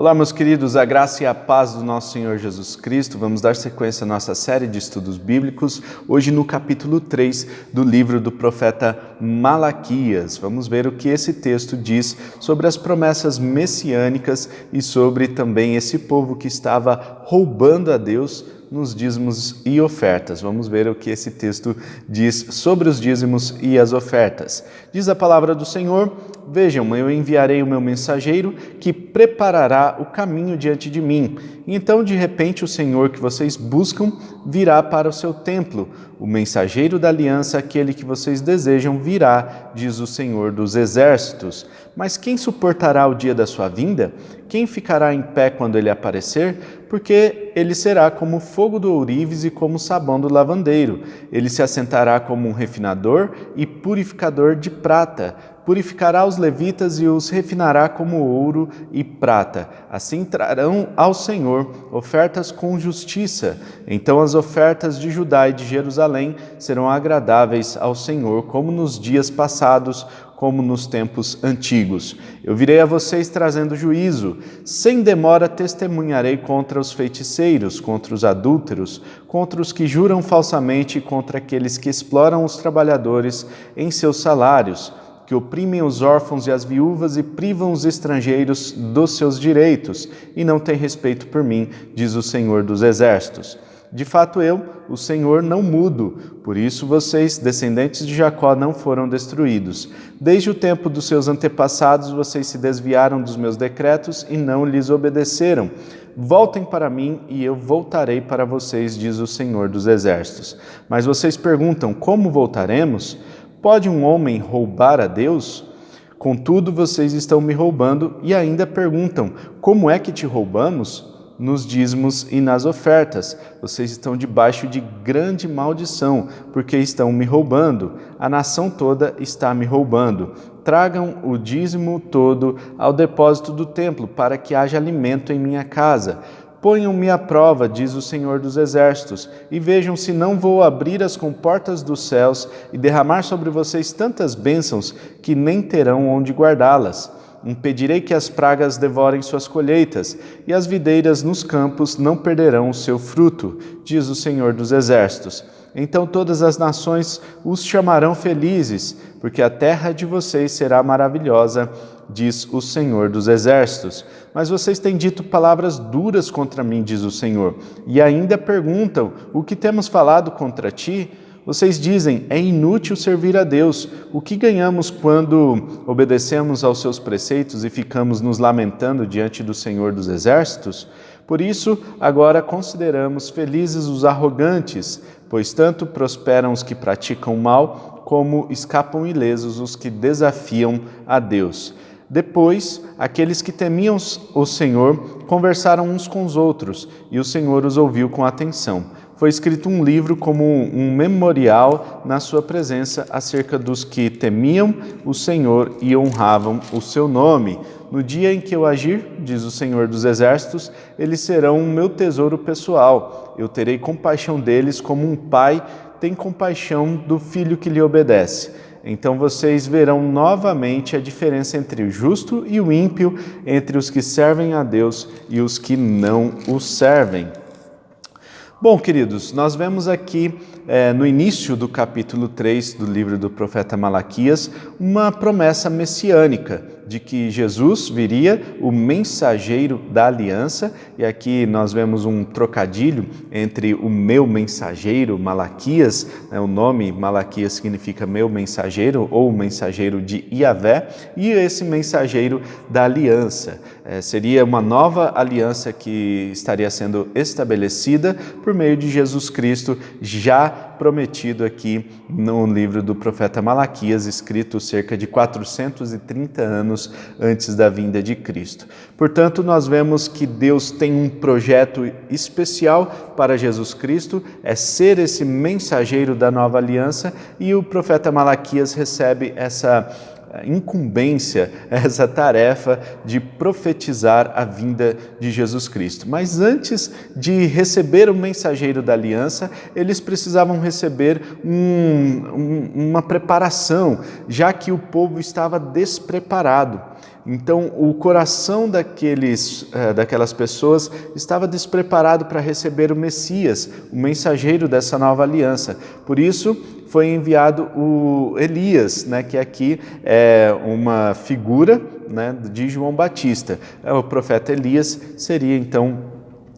Olá, meus queridos, a graça e a paz do nosso Senhor Jesus Cristo. Vamos dar sequência à nossa série de estudos bíblicos, hoje no capítulo 3 do livro do profeta Malaquias. Vamos ver o que esse texto diz sobre as promessas messiânicas e sobre também esse povo que estava roubando a Deus nos dízimos e ofertas. Vamos ver o que esse texto diz sobre os dízimos e as ofertas. Diz a palavra do Senhor: vejam, eu enviarei o meu mensageiro que preparará o caminho diante de mim. E então, de repente, o Senhor que vocês buscam virá para o seu templo. O mensageiro da aliança, aquele que vocês desejam, virá, diz o Senhor dos Exércitos. Mas quem suportará o dia da sua vinda? Quem ficará em pé quando ele aparecer? Porque ele será como fogo do ourives e como sabão do lavandeiro. Ele se assentará como um refinador e purificador de prata. Purificará os levitas e os refinará como ouro e prata. Assim trarão ao Senhor ofertas com justiça. Então as ofertas de Judá e de Jerusalém serão agradáveis ao Senhor, como nos dias passados, como nos tempos antigos. Eu virei a vocês trazendo juízo. Sem demora testemunharei contra os feiticeiros, contra os adúlteros, contra os que juram falsamente e contra aqueles que exploram os trabalhadores em seus salários, que oprimem os órfãos e as viúvas e privam os estrangeiros dos seus direitos, e não têm respeito por mim, diz o Senhor dos Exércitos. De fato eu, o Senhor, não mudo, por isso vocês, descendentes de Jacó, não foram destruídos. Desde o tempo dos seus antepassados vocês se desviaram dos meus decretos e não lhes obedeceram. Voltem para mim e eu voltarei para vocês, diz o Senhor dos Exércitos. Mas vocês perguntam, como voltaremos? Pode um homem roubar a Deus? Contudo, vocês estão me roubando e ainda perguntam, como é que te roubamos? Nos dízimos e nas ofertas. Vocês estão debaixo de grande maldição, porque estão me roubando. A nação toda está me roubando. Tragam o dízimo todo ao depósito do templo, para que haja alimento em minha casa. Ponham-me à prova, diz o Senhor dos Exércitos, e vejam se não vou abrir as comportas dos céus e derramar sobre vocês tantas bênçãos que nem terão onde guardá-las. Impedirei que as pragas devorem suas colheitas, e as videiras nos campos não perderão o seu fruto, diz o Senhor dos Exércitos. Então todas as nações os chamarão felizes, porque a terra de vocês será maravilhosa, diz o Senhor dos Exércitos. Mas vocês têm dito palavras duras contra mim, diz o Senhor, e ainda perguntam, o que temos falado contra ti? Vocês dizem, é inútil servir a Deus. O que ganhamos quando obedecemos aos seus preceitos e ficamos nos lamentando diante do Senhor dos Exércitos? Por isso, agora consideramos felizes os arrogantes, pois tanto prosperam os que praticam mal, como escapam ilesos os que desafiam a Deus. Depois, aqueles que temiam o Senhor conversaram uns com os outros, e o Senhor os ouviu com atenção. Foi escrito um livro como um memorial na sua presença acerca dos que temiam o Senhor e honravam o seu nome. No dia em que eu agir, diz o Senhor dos Exércitos, eles serão o meu tesouro pessoal. Eu terei compaixão deles como um pai tem compaixão do filho que lhe obedece. Então vocês verão novamente a diferença entre o justo e o ímpio, entre os que servem a Deus e os que não o servem. Bom, queridos, nós vemos aqui no início do capítulo 3 do livro do profeta Malaquias uma promessa messiânica de que Jesus viria, o mensageiro da aliança, e aqui nós vemos um trocadilho entre o meu mensageiro, Malaquias, o nome Malaquias significa meu mensageiro ou mensageiro de Iavé, e esse mensageiro da aliança. Seria uma nova aliança que estaria sendo estabelecida por meio de Jesus Cristo, já prometido aqui no livro do profeta Malaquias, escrito cerca de 430 anos antes da vinda de Cristo. Portanto, nós vemos que Deus tem um projeto especial para Jesus Cristo, é ser esse mensageiro da nova aliança, e o profeta Malaquias recebe essa incumbência, essa tarefa de profetizar a vinda de Jesus Cristo. Mas antes de receber o mensageiro da aliança, eles precisavam receber uma preparação, já que o povo estava despreparado. Então, o coração daquelas pessoas estava despreparado para receber o Messias, o mensageiro dessa nova aliança. Por isso, foi enviado o Elias, né, que aqui é uma figura, né, de João Batista. O profeta Elias seria, então,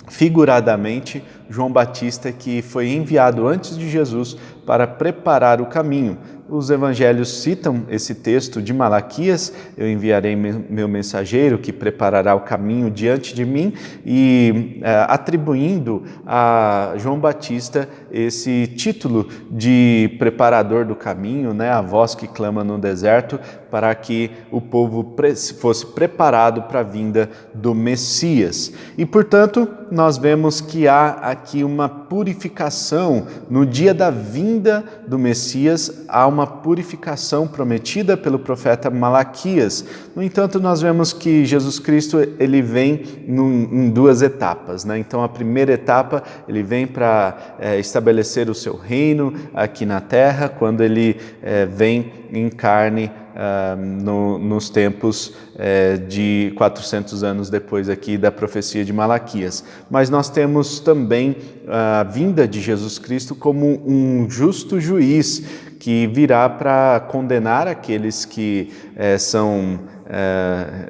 figuradamente, João Batista, que foi enviado antes de Jesus para preparar o caminho. Os evangelhos citam esse texto de Malaquias: eu enviarei meu mensageiro que preparará o caminho diante de mim, e atribuindo a João Batista esse título de preparador do caminho, né, a voz que clama no deserto, para que o povo fosse preparado para a vinda do Messias. E, portanto, nós vemos que há aqui uma purificação no dia da vinda do Messias, há uma purificação prometida pelo profeta Malaquias. No entanto, nós vemos que Jesus Cristo ele vem em duas etapas, né? Então, a primeira etapa, ele vem para estabelecer o seu reino aqui na terra, quando ele vem em carne nos tempos de 400 anos depois aqui da profecia de Malaquias. Mas nós temos também a vinda de Jesus Cristo como um justo juiz que virá para condenar aqueles que são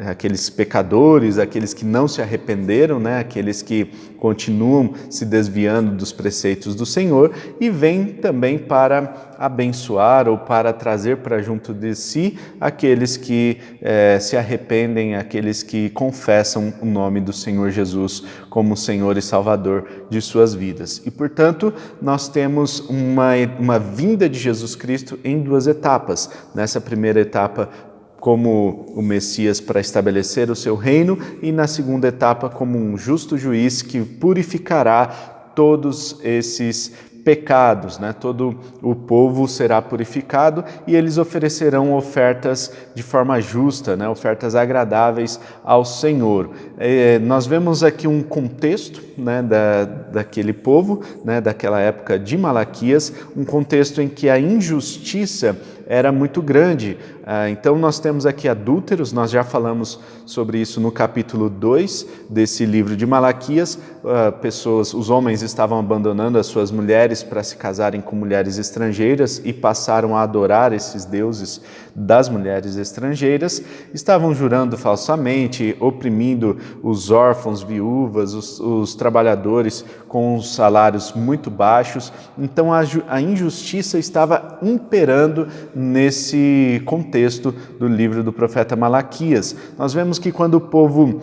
aqueles pecadores, aqueles que não se arrependeram, né? Aqueles que continuam se desviando dos preceitos do Senhor, e vem também para abençoar ou para trazer para junto de si aqueles que se arrependem, aqueles que confessam o nome do Senhor Jesus como Senhor e Salvador de suas vidas. E, portanto, nós temos uma vinda de Jesus Cristo em duas etapas. Nessa primeira etapa, como o Messias para estabelecer o seu reino, e na segunda etapa como um justo juiz que purificará todos esses pecados, né? Todo o povo será purificado e eles oferecerão ofertas de forma justa, né? Ofertas agradáveis ao Senhor. Nós vemos aqui um contexto, né, daquele povo, né, daquela época de Malaquias, um contexto em que a injustiça era muito grande. Então nós temos aqui adúlteros, nós já falamos sobre isso no capítulo 2 desse livro de Malaquias. Os homens estavam abandonando as suas mulheres para se casarem com mulheres estrangeiras e passaram a adorar esses deuses das mulheres estrangeiras, estavam jurando falsamente, oprimindo os órfãos, viúvas, os trabalhadores com os salários muito baixos. Então a injustiça estava imperando nesse contexto do livro do profeta Malaquias. Nós vemos que quando o povo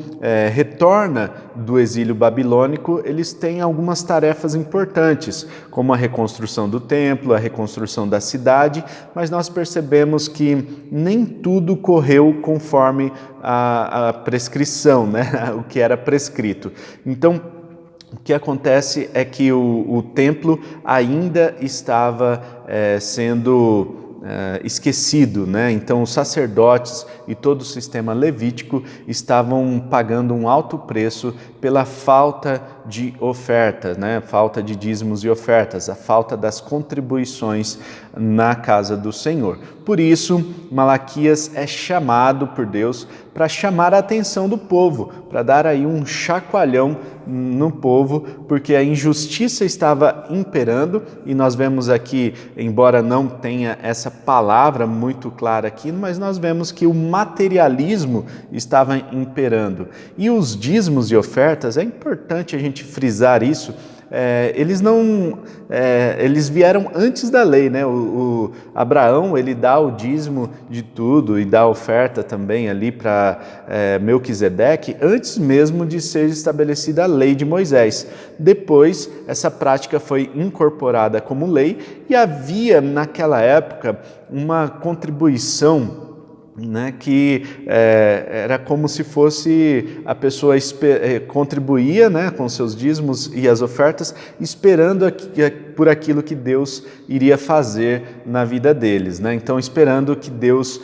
retorna do exílio babilônico, eles têm algumas tarefas importantes, como a reconstrução do templo, a reconstrução da cidade, mas nós percebemos que nem tudo correu conforme a prescrição, né? O que era prescrito. Então, o que acontece é que o templo ainda estava sendo esquecido, né? Então os sacerdotes e todo o sistema levítico estavam pagando um alto preço pela falta de ofertas, né? Falta de dízimos e ofertas, a falta das contribuições na casa do Senhor. Por isso, Malaquias é chamado por Deus para chamar a atenção do povo, para dar aí um chacoalhão no povo, porque a injustiça estava imperando, e nós vemos aqui, embora não tenha essa palavra muito clara aqui, mas nós vemos que o materialismo estava imperando. E os dízimos e ofertas, é importante a gente frisar isso, eles vieram antes da lei, né? O Abraão, ele dá o dízimo de tudo e dá a oferta também ali para Melquisedeque, antes mesmo de ser estabelecida a lei de Moisés. Depois, essa prática foi incorporada como lei e havia naquela época uma contribuição, né, que era como se fosse a pessoa contribuía, né, com seus dízimos e as ofertas, esperando por aquilo que Deus iria fazer na vida deles, né? Então, esperando que Deus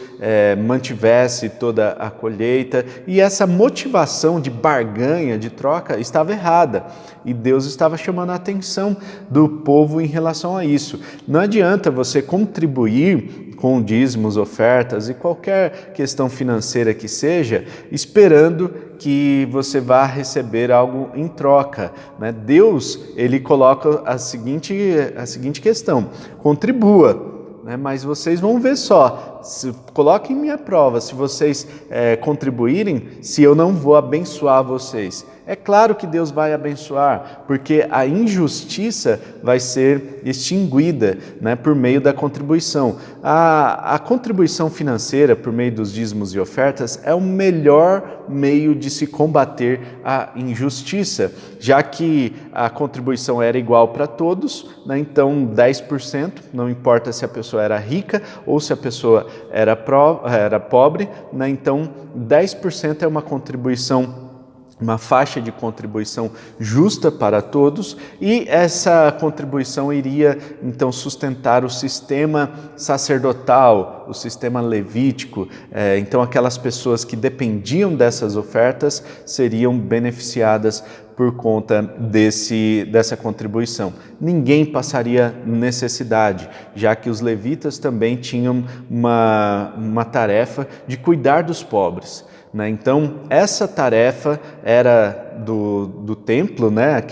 mantivesse toda a colheita, e essa motivação de barganha, de troca, estava errada, e Deus estava chamando a atenção do povo em relação a isso. Não adianta você contribuir com dízimos, ofertas e qualquer questão financeira que seja, esperando que você vá receber algo em troca, né? Deus, ele coloca a seguinte questão: contribua, né? Mas vocês vão ver só, coloquem minha prova, se vocês contribuírem, se eu não vou abençoar vocês. É claro que Deus vai abençoar, porque a injustiça vai ser extinguida, né, por meio da contribuição. A contribuição financeira por meio dos dízimos e ofertas é o melhor meio de se combater a injustiça, já que a contribuição era igual para todos, né, então 10%, não importa se a pessoa era rica ou se a pessoa era pobre, né, então 10% é uma contribuição, uma faixa de contribuição justa para todos, e essa contribuição iria então sustentar o sistema sacerdotal, o sistema levítico. Então aquelas pessoas que dependiam dessas ofertas seriam beneficiadas por conta dessa contribuição. Ninguém passaria necessidade, já que os levitas também tinham uma tarefa de cuidar dos pobres, né? Então, essa tarefa era do templo, né?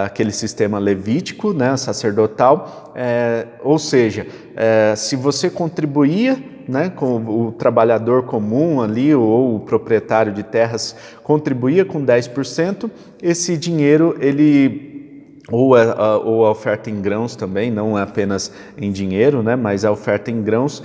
Aquele sistema levítico, né? Sacerdotal, ou seja, se você contribuía, né, com o trabalhador comum ali, ou o proprietário de terras contribuía com 10%, esse dinheiro, ou a oferta em grãos também, não apenas em dinheiro, né, mas a oferta em grãos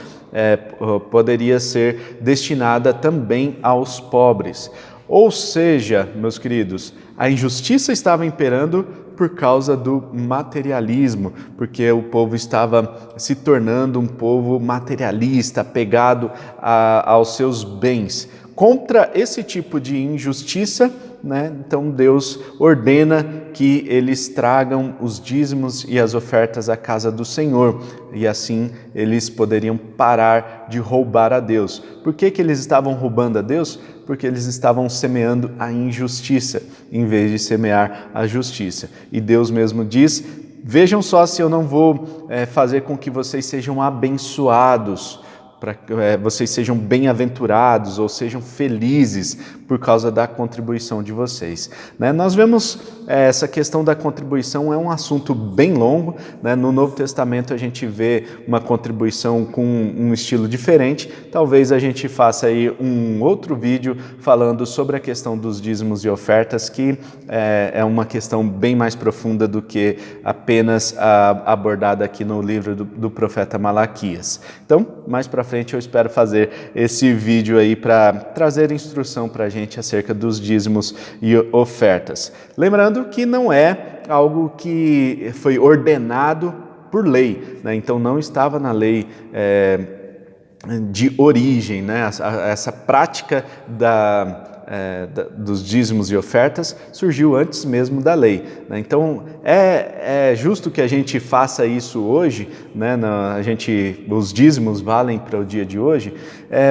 poderia ser destinada também aos pobres. Ou seja, meus queridos, a injustiça estava imperando por causa do materialismo, porque o povo estava se tornando um povo materialista, apegado aos seus bens. Contra esse tipo de injustiça, né, então Deus ordena que eles tragam os dízimos e as ofertas à casa do Senhor, e assim eles poderiam parar de roubar a Deus. Por que eles estavam roubando a Deus? Porque eles estavam semeando a injustiça, em vez de semear a justiça. E Deus mesmo diz: vejam só se eu não vou fazer com que vocês sejam abençoados, para que vocês sejam bem-aventurados ou sejam felizes por causa da contribuição de vocês, né? Nós vemos essa questão da contribuição, é um assunto bem longo, né? No Novo Testamento a gente vê uma contribuição com um estilo diferente. Talvez a gente faça aí um outro vídeo falando sobre a questão dos dízimos e ofertas, que é uma questão bem mais profunda do que apenas abordada aqui no livro do profeta Malaquias. Então, mais para frente eu espero fazer esse vídeo aí para trazer instrução para a gente acerca dos dízimos e ofertas. Lembrando que não é algo que foi ordenado por lei, né? Então não estava na lei de origem, né? Essa prática dos dízimos e ofertas surgiu antes mesmo da lei, né? Então é justo que a gente faça isso hoje, né? Os dízimos valem para o dia de hoje,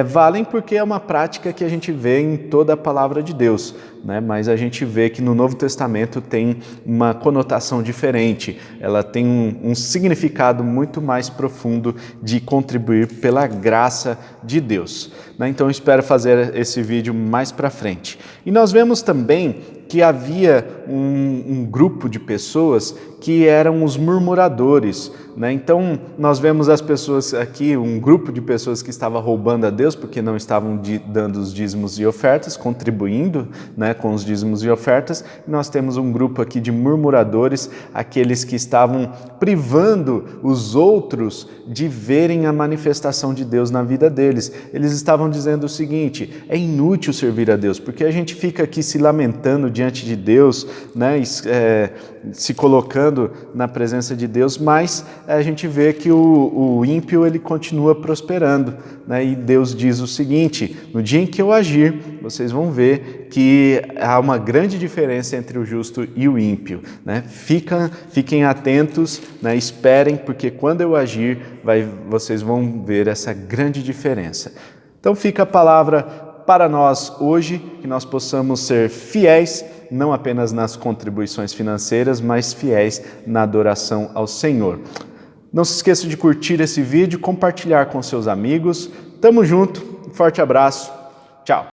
valem porque é uma prática que a gente vê em toda a palavra de Deus, né? Mas a gente vê que no Novo Testamento tem uma conotação diferente, ela tem um significado muito mais profundo de contribuir pela graça de Deus, né? Então eu espero fazer esse vídeo mais para frente. E nós vemos também que havia um grupo de pessoas que eram os murmuradores, né? Então nós vemos as pessoas aqui, um grupo de pessoas que estava roubando a Deus porque não estavam dando os dízimos e ofertas, contribuindo, né, com os dízimos e ofertas. E nós temos um grupo aqui de murmuradores, aqueles que estavam privando os outros de verem a manifestação de Deus na vida deles. Eles estavam dizendo o seguinte: é inútil servir a Deus, porque a gente fica aqui se lamentando diante de Deus, né, se colocando na presença de Deus, mas a gente vê que o ímpio ele continua prosperando, né, e Deus diz o seguinte: no dia em que eu agir, vocês vão ver que há uma grande diferença entre o justo e o ímpio, né? Fiquem atentos, né, esperem, porque quando eu agir, vocês vão ver essa grande diferença. Então fica a palavra para nós hoje, que nós possamos ser fiéis, não apenas nas contribuições financeiras, mas fiéis na adoração ao Senhor. Não se esqueça de curtir esse vídeo, compartilhar com seus amigos. Tamo junto, forte abraço, tchau!